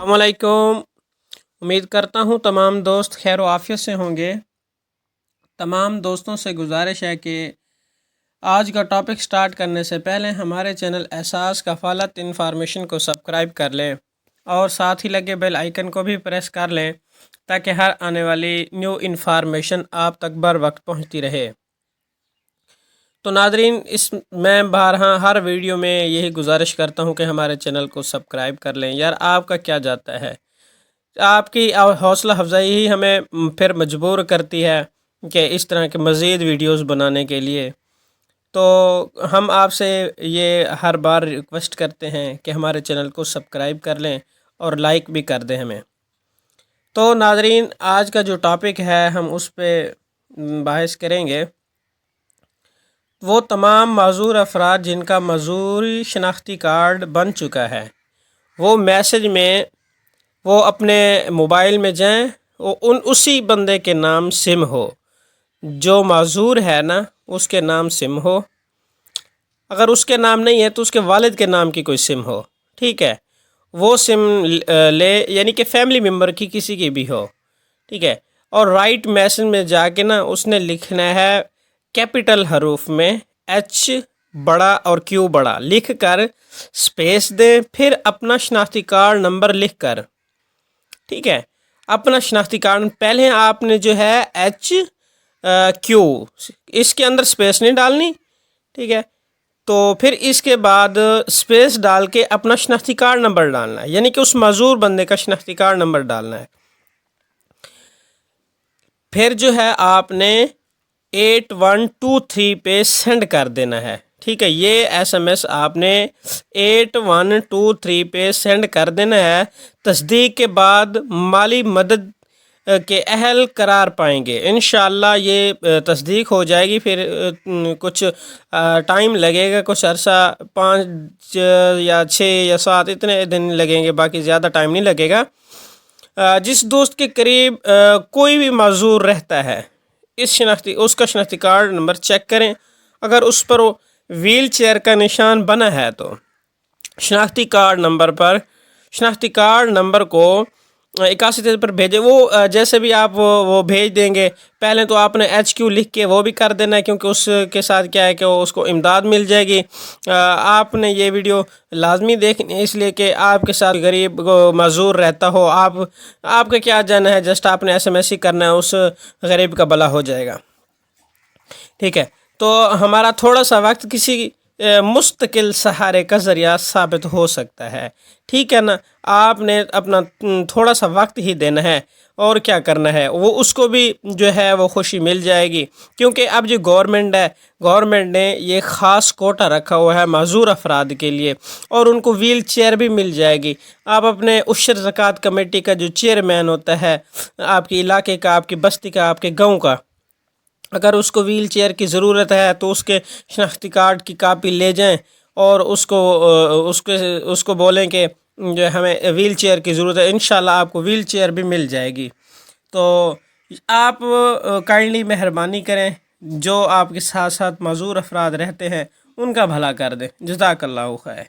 السلام علیکم۔ امید کرتا ہوں تمام دوست خیر و عافیت سے ہوں گے۔ تمام دوستوں سے گزارش ہے کہ آج کا ٹاپک سٹارٹ کرنے سے پہلے ہمارے چینل احساس کفالت انفارمیشن کو سبسکرائب کر لیں اور ساتھ ہی لگے بیل آئیکن کو بھی پریس کر لیں تاکہ ہر آنے والی نیو انفارمیشن آپ تک بر وقت پہنچتی رہے۔ تو ناظرین، اس میں بارہا ہر ویڈیو میں یہی گزارش کرتا ہوں کہ ہمارے چینل کو سبسکرائب کر لیں۔ یار آپ کا کیا جاتا ہے، آپ کی حوصلہ افزائی ہی ہمیں پھر مجبور کرتی ہے کہ اس طرح کے مزید ویڈیوز بنانے کے لیے۔ تو ہم آپ سے یہ ہر بار ریکویسٹ کرتے ہیں کہ ہمارے چینل کو سبسکرائب کر لیں اور لائک بھی کر دیں ہمیں۔ تو ناظرین، آج کا جو ٹاپک ہے ہم اس پہ بحث کریں گے۔ وہ تمام معذور افراد جن کا معذوری شناختی کارڈ بن چکا ہے، وہ میسج میں وہ اپنے موبائل میں جائیں، وہ اسی بندے کے نام سم ہو جو معذور ہے نا، اس کے نام سم ہو۔ اگر اس کے نام نہیں ہے تو اس کے والد کے نام کی کوئی سم ہو، ٹھیک ہے، وہ سم لے، یعنی کہ فیملی ممبر کی کسی کی بھی ہو، ٹھیک ہے۔ اور رائٹ میسج میں جا کے نا اس نے لکھنا ہے کیپٹل حروف میں ایچ بڑا اور کیو بڑا لکھ کر سپیس دیں، پھر اپنا شناختی کارڈ نمبر لکھ کر، ٹھیک ہے، اپنا شناختی کارڈ پہلے آپ نے جو ہے ایچ کیو اس کے اندر سپیس نہیں ڈالنی، ٹھیک ہے۔ تو پھر اس کے بعد سپیس ڈال کے اپنا شناختی کارڈ نمبر ڈالنا ہے، یعنی کہ اس معذور بندے کا شناختی کارڈ نمبر ڈالنا ہے۔ پھر جو ہے آپ نے 8123 پہ سینڈ کر دینا ہے، ٹھیک ہے۔ یہ ایس ایم ایس آپ نے 8123 پہ سینڈ کر دینا ہے۔ تصدیق کے بعد مالی مدد کے اہل قرار پائیں گے، انشاءاللہ یہ تصدیق ہو جائے گی۔ پھر کچھ ٹائم لگے گا، کچھ عرصہ 5 یا 6 یا 7 اتنے دن لگیں گے، باقی زیادہ ٹائم نہیں لگے گا۔ جس دوست کے قریب کوئی بھی معذور رہتا ہے، اس کا شناختی کارڈ نمبر چیک کریں۔ اگر اس پر ویل چیئر کا نشان بنا ہے تو شناختی کارڈ نمبر کو 81 پر بھیجیں۔ وہ جیسے بھی آپ وہ بھیج دیں گے، پہلے تو آپ نے ایچ کیو لکھ کے وہ بھی کر دینا ہے، کیونکہ اس کے ساتھ کیا ہے کہ اس کو امداد مل جائے گی۔ آپ نے یہ ویڈیو لازمی دیکھنی ہے، اس لیے کہ آپ کے ساتھ غریب معذور رہتا ہو، آپ کا کیا جانا ہے، جسٹ آپ نے ایس ایم ایس ہی کرنا ہے، اس غریب کا بھلا ہو جائے گا، ٹھیک ہے۔ تو ہمارا تھوڑا سا وقت کسی مستقل سہارے کا ذریعہ ثابت ہو سکتا ہے، ٹھیک ہے نا۔ آپ نے اپنا تھوڑا سا وقت ہی دینا ہے اور کیا کرنا ہے، وہ اس کو بھی جو ہے وہ خوشی مل جائے گی، کیونکہ اب جو گورنمنٹ نے یہ خاص کوٹا رکھا ہوا ہے معذور افراد کے لیے، اور ان کو ویل چیئر بھی مل جائے گی۔ آپ اپنے عشر زکوٰۃ کمیٹی کا جو چیئرمین ہوتا ہے آپ کے علاقے کا، آپ کی بستی کا، آپ کے گاؤں کا، اگر اس کو ویل چیئر کی ضرورت ہے تو اس کے شناختی کارڈ کی کاپی لے جائیں اور اس کو بولیں کہ جو ہمیں ویل چیئر کی ضرورت ہے، انشاءاللہ آپ کو ویل چیئر بھی مل جائے گی۔ تو آپ کائنڈلی مہربانی کریں، جو آپ کے ساتھ ساتھ معذور افراد رہتے ہیں ان کا بھلا کر دیں۔ جزاک اللہ خیر۔